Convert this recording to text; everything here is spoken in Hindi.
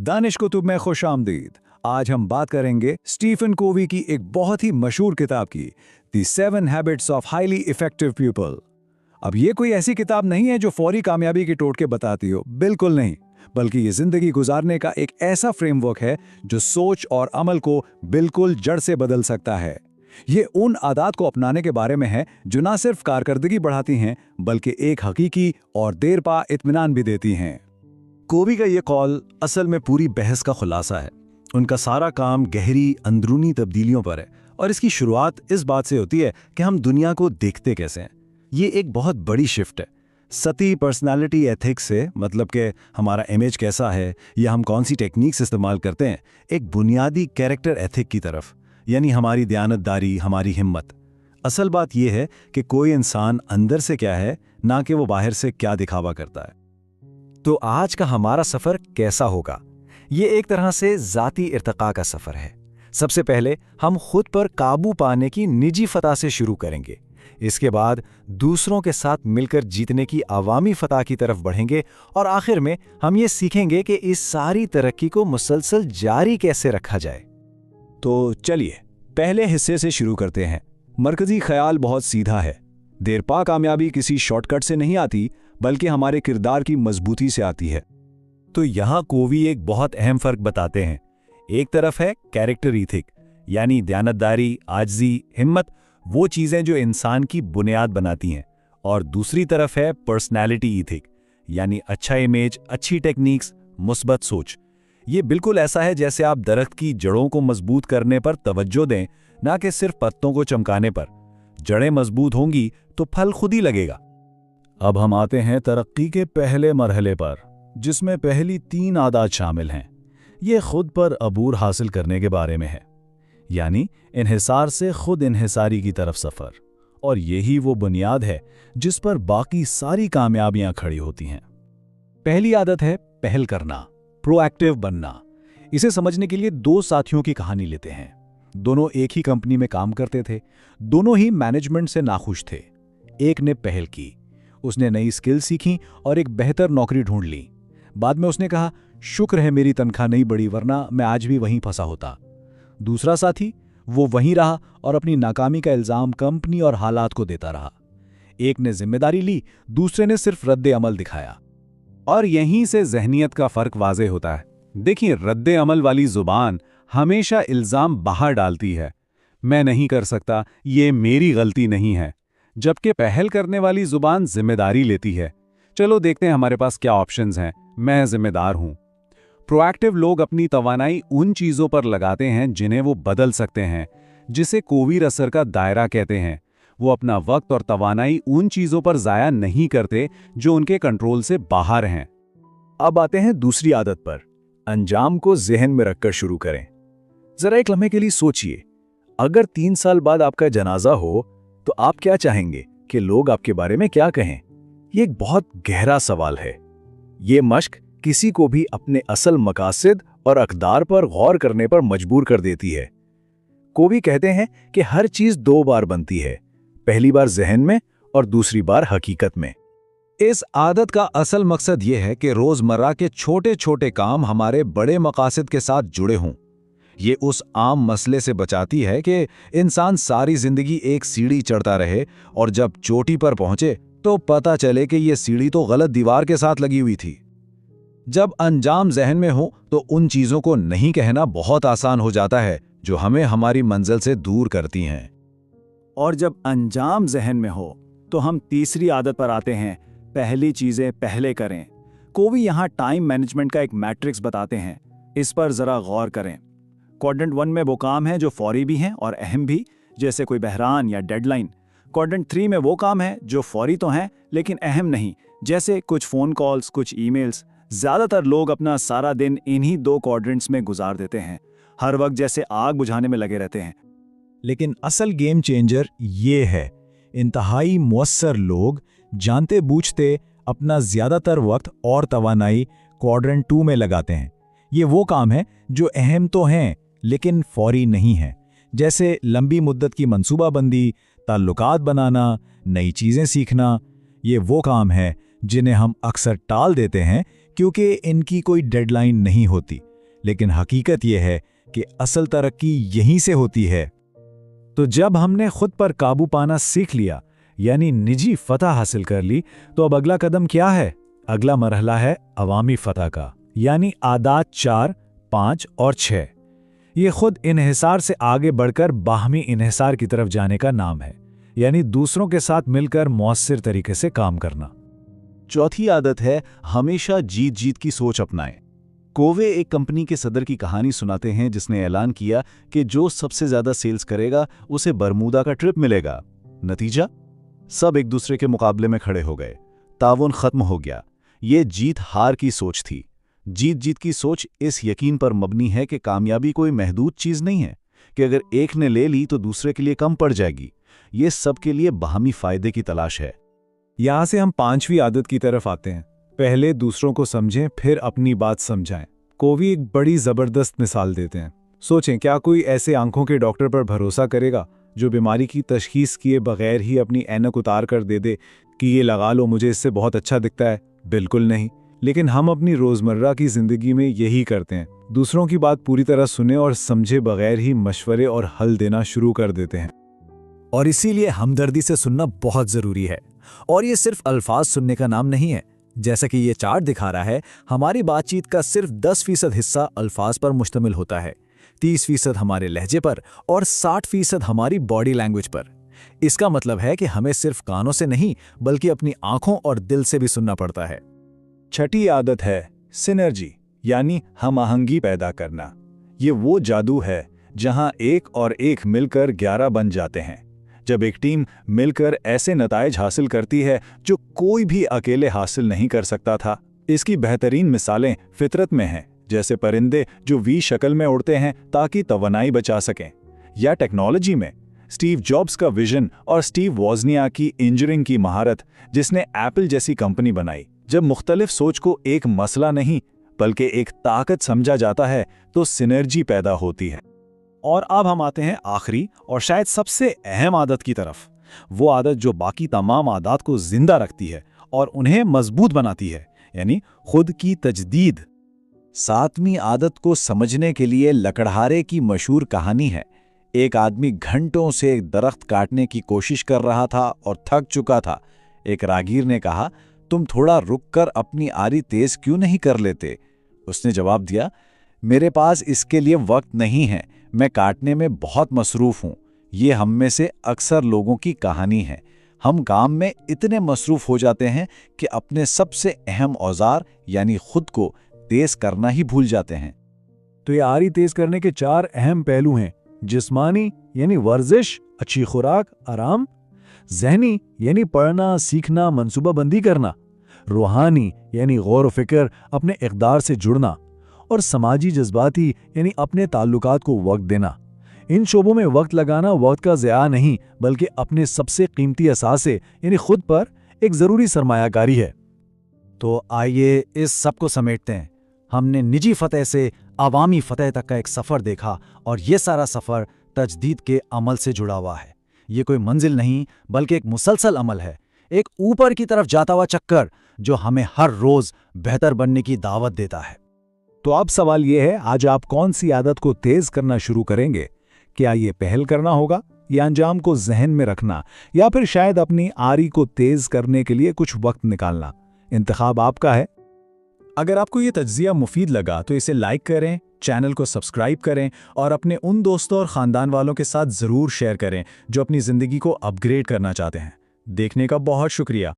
दानिश कुतुब में खुश आमदीद। आज हम बात करेंगे स्टीफन कोवी की एक बहुत ही मशहूर किताब की, the 7 habits of highly effective people. अब ये कोई ऐसी किताब नहीं है जो फौरी कामयाबी के टोटके बताती हो, बिल्कुल नहीं, बल्कि ये जिंदगी गुजारने का एक ऐसा फ्रेमवर्क है जो सोच और अमल को बिल्कुल जड़ से बदल सकता है। ये उन आदत को अपनाने के बारे में है जो ना सिर्फ कारकर्दगी बढ़ाती हैं बल्कि एक हकीकी और देर पा इत्मीनान भी देती हैं। कोवी का ये कॉल असल में पूरी बहस का खुलासा है। उनका सारा काम गहरी अंदरूनी तब्दीलियों पर है और इसकी शुरुआत इस बात से होती है कि हम दुनिया को देखते कैसे हैं। ये एक बहुत बड़ी शिफ्ट है सती पर्सनालिटी एथिक्स से, मतलब कि हमारा इमेज कैसा है या हम कौन सी टेक्निक्स इस्तेमाल करते हैं, एक बुनियादी कैरेक्टर एथिक की तरफ, यानी हमारी दयानतदारी, हमारी हिम्मत। असल बात यह है कि कोई इंसान अंदर से क्या है, ना कि वो बाहर से क्या दिखावा करता है। तो आज का हमारा सफर कैसा होगा? ये एक तरह से जाती इर्तिका का सफर है। सबसे पहले हम खुद पर काबू पाने की निजी फतह से शुरू करेंगे। इसके बाद दूसरों के साथ मिलकर जीतने की अवामी फतह की तरफ बढ़ेंगे और आखिर में हम ये सीखेंगे कि इस सारी तरक्की को मुसलसल जारी कैसे रखा जाए। तो चलिए पहले हिस्से से शुरू करते हैं। मरकजी ख्याल बहुत सीधा है। देरपा कामयाबी किसी शॉर्टकट से नहीं आती बल्कि हमारे किरदार की मजबूती से आती है। तो यहाँ कोवी एक बहुत अहम फर्क बताते हैं। एक तरफ है कैरेक्टर इथिक, यानी दयानतदारी, आजिज़ी, हिम्मत, वो चीज़ें जो इंसान की बुनियाद बनाती हैं, और दूसरी तरफ है पर्सनैलिटी इथिक, यानी अच्छा इमेज, अच्छी टेक्निक्स, मुस्बत सोच। ये बिल्कुल ऐसा है जैसे आप दरख्त की जड़ों को मजबूत करने पर तवज्जो दें, ना कि सिर्फ पत्तों को चमकाने पर। जड़ें मजबूत होंगी तो फल खुद ही लगेगा। अब हम आते हैं तरक्की के पहले मरहले पर, जिसमें पहली 3 आदत शामिल हैं। ये खुद पर अबूर हासिल करने के बारे में है, यानी इन्हिसार से खुद इन्हिसारी की तरफ सफ़र। और यही वो बुनियाद है जिस पर बाकी सारी कामयाबियां खड़ी होती हैं। पहली आदत है पहल करना, प्रोएक्टिव बनना। इसे समझने के लिए 2 साथियों की कहानी लेते हैं। दोनों एक ही कंपनी में काम करते थे, दोनों ही मैनेजमेंट से नाखुश थे। एक ने पहल की, उसने नई स्किल सीखी और एक बेहतर नौकरी ढूंढ ली। बाद में उसने कहा, शुक्र है मेरी तनख्वाह नहीं बढ़ी, वरना मैं आज भी वहीं फंसा होता। दूसरा साथी वो वहीं रहा और अपनी नाकामी का इल्जाम कंपनी और हालात को देता रहा। एक ने जिम्मेदारी ली, दूसरे ने सिर्फ रद्द अमल दिखाया। और यहीं से जहनियत का फर्क वाज़ेह होता है। देखिए, रद्द अमल वाली जुबान हमेशा इल्जाम बाहर डालती है, मैं नहीं कर सकता, ये मेरी गलती नहीं है, जबकि पहल करने वाली जुबान जिम्मेदारी लेती है। चलो देखते हैं हमारे पास क्या ऑप्शंस हैं, मैं जिम्मेदार हूं। प्रोएक्टिव लोग अपनी तवानाई उन चीजों पर लगाते हैं जिन्हें वो बदल सकते हैं, जिसे कोवीर असर का दायरा कहते हैं। वो अपना वक्त और तवानाई उन चीजों पर जाया नहीं करते जो उनके कंट्रोल से बाहर हैं। अब आते हैं दूसरी आदत पर, अंजाम को जहन में रखकर शुरू करें। जरा एक लम्हे के लिए सोचिए, अगर 3 साल बाद आपका जनाजा हो तो आप क्या चाहेंगे कि लोग आपके बारे में क्या कहें? ये एक बहुत गहरा सवाल है। ये मश्क किसी को भी अपने असल मकासद और अक़दार पर गौर करने पर मजबूर कर देती है। कोवी कहते हैं कि हर चीज 2 बार बनती है, पहली बार जहन में और दूसरी बार हकीकत में। इस आदत का असल मकसद यह है कि रोजमर्रा के छोटे छोटे काम हमारे बड़े मकासद के साथ जुड़े हों। ये उस आम मसले से बचाती है कि इंसान सारी जिंदगी एक सीढ़ी चढ़ता रहे और जब चोटी पर पहुंचे तो पता चले कि यह सीढ़ी तो गलत दीवार के साथ लगी हुई थी। जब अंजाम जहन में हो तो उन चीजों को नहीं कहना बहुत आसान हो जाता है जो हमें हमारी मंजिल से दूर करती हैं। और जब अंजाम जहन में हो तो हम तीसरी आदत पर आते हैं, पहली चीजें पहले करें। कोवी यहाँ टाइम मैनेजमेंट का एक मैट्रिक्स बताते हैं, इस पर जरा गौर करें। क्वाड्रेंट 1 में वो काम है जो फौरी भी हैं और अहम भी, जैसे कोई बहरान या डेडलाइन। क्वाड्रेंट 3 में वो काम है जो फौरी तो हैं लेकिन अहम नहीं, जैसे कुछ फ़ोन कॉल्स, कुछ ईमेल्स। ज़्यादातर लोग अपना सारा दिन इन्हीं 2 क्वाड्रेंट्स में गुजार देते हैं, हर वक्त जैसे आग बुझाने में लगे रहते हैं। लेकिन असल गेम चेंजर ये है, इंतहाई मुअस्सर लोग जानते बूझते अपना ज़्यादातर वक्त और तवानाई क्वाड्रेंट 2 में लगाते हैं। ये वो काम है जो अहम तो हैं लेकिन फौरी नहीं है, जैसे लंबी मुद्दत की मंसूबाबंदी, ताल्लुकात बनाना, नई चीज़ें सीखना। ये वो काम है जिन्हें हम अक्सर टाल देते हैं क्योंकि इनकी कोई डेडलाइन नहीं होती, लेकिन हकीकत यह है कि असल तरक्की यहीं से होती है। तो जब हमने खुद पर काबू पाना सीख लिया, यानी निजी फतह हासिल कर ली, तो अब अगला कदम क्या है? अगला मरहला है अवामी फतह का, यानी आदात 4, 5 और 6। ये खुद इन्हिसार से आगे बढ़कर बाहमी इन्हिसार की तरफ जाने का नाम है, यानी दूसरों के साथ मिलकर मौसर तरीके से काम करना। चौथी आदत है हमेशा जीत जीत की सोच अपनाएं। कोवे एक कंपनी के सदर की कहानी सुनाते हैं जिसने ऐलान किया कि जो सबसे ज्यादा सेल्स करेगा उसे बरमूदा का ट्रिप मिलेगा। नतीजा, सब एक दूसरे के मुकाबले में खड़े हो गए, ताउन खत्म हो गया। ये जीत हार की सोच थी। जीत जीत की सोच इस यकीन पर मबनी है कि कामयाबी कोई महदूद चीज नहीं है कि अगर एक ने ले ली तो दूसरे के लिए कम पड़ जाएगी। ये सबके लिए बाहमी फायदे की तलाश है। यहां से हम 5वीं आदत की तरफ आते हैं। पहले दूसरों को समझें, फिर अपनी बात समझाएं। कोवी एक बड़ी जबरदस्त मिसाल देते हैं। सोचें, क्या कोई ऐसे आंखों के डॉक्टर पर भरोसा करेगा जो बीमारी की तशखीस किए बगैर ही अपनी ऐनक उतार कर दे दे कि ये लगा लो, मुझे इससे बहुत अच्छा दिखता है? बिल्कुल नहीं। लेकिन हम अपनी रोजमर्रा की जिंदगी में यही करते हैं। दूसरों की बात पूरी तरह सुने और समझे बगैर ही मशवरे और हल देना शुरू कर देते हैं। और इसीलिए हमदर्दी से सुनना बहुत जरूरी है। और ये सिर्फ अल्फाज सुनने का नाम नहीं है। जैसा कि ये चार्ट दिखा रहा है, हमारी बातचीत का सिर्फ 10% हिस्सा अल्फाज पर मुश्तमिल होता है, 30% हमारे लहजे पर और 60% हमारी बॉडी लैंग्वेज पर। इसका मतलब है कि हमें सिर्फ कानों से नहीं बल्कि अपनी आंखों और दिल से भी सुनना पड़ता है। छठी आदत है सिनर्जी, यानी हम आहंगी पैदा करना। ये वो जादू है जहां एक और एक मिलकर 11 बन जाते हैं। जब एक टीम मिलकर ऐसे नताइज हासिल करती है जो कोई भी अकेले हासिल नहीं कर सकता था। इसकी बेहतरीन मिसालें फितरत में हैं, जैसे परिंदे जो वी शक्ल में उड़ते हैं ताकि तवानाई बचा सकें, या टेक्नोलॉजी में स्टीव जॉब्स का विजन और स्टीव वॉजनियाक की इंजीनियरिंग की महारत जिसने एप्पल जैसी कंपनी बनाई। जब मुख्तलिफ सोच को एक मसला नहीं बल्कि एक ताकत समझा जाता है तो सिनर्जी पैदा होती है। और अब हम आते हैं आखिरी और शायद सबसे अहम आदत की तरफ, वो आदत जो बाकी तमाम आदत को जिंदा रखती है और उन्हें मजबूत बनाती है, यानी खुद की तजदीद। 7वीं आदत को समझने के लिए लकड़हारे की मशहूर कहानी है। एक आदमी घंटों से एक दरख्त काटने की कोशिश कर रहा था और थक चुका था। एक रागीर ने कहा, तुम थोड़ा रुककर अपनी आरी तेज क्यों नहीं कर लेते? उसने जवाब दिया, मेरे पास इसके लिए वक्त नहीं है, मैं काटने में बहुत मसरूफ हूं। ये हम में से अक्सर लोगों की कहानी है। हम काम में इतने मसरूफ हो जाते हैं कि अपने सबसे अहम औजार यानी खुद को तेज करना ही भूल जाते हैं। तो ये आरी तेज करने के 4 अहम पहलू हैं। जिस्मानी यानी वर्जिश, अच्छी खुराक, आराम। ज़हनी यानी पढ़ना, सीखना, मंसूबाबंदी करना। रूहानी यानी गौर व फिक्र, अपने इक़दार से जुड़ना। और समाजी जज्बाती यानी अपने ताल्लुकात को वक्त देना। इन शोबों में वक्त लगाना वक्त का ज़िया नहीं बल्कि अपने सबसे कीमती असासे यानी खुद पर एक ज़रूरी सरमायाकारी है। तो आइए इस सब को समेटते हैं। हमने निजी फतह से अवामी फतह तक का एक सफ़र देखा और ये सारा सफ़र तजदीद के अमल से जुड़ा हुआ है। ये कोई मंजिल नहीं बल्कि एक मुसलसल अमल है, एक ऊपर की तरफ जाता हुआ चक्कर जो हमें हर रोज़ बेहतर बनने की दावत देता है। तो अब सवाल यह है, आज आप कौन सी आदत को तेज करना शुरू करेंगे? क्या ये पहल करना होगा या अंजाम को जहन में रखना, या फिर शायद अपनी आरी को तेज करने के लिए कुछ वक्त निकालना? इंतखाब आपका है। अगर आपको ये तज्जिया मुफीद लगा तो इसे लाइक करें, चैनल को सब्सक्राइब करें और अपने उन दोस्तों और ख़ानदान वालों के साथ ज़रूर शेयर करें जो अपनी ज़िंदगी को अपग्रेड करना चाहते हैं। देखने का बहुत शुक्रिया।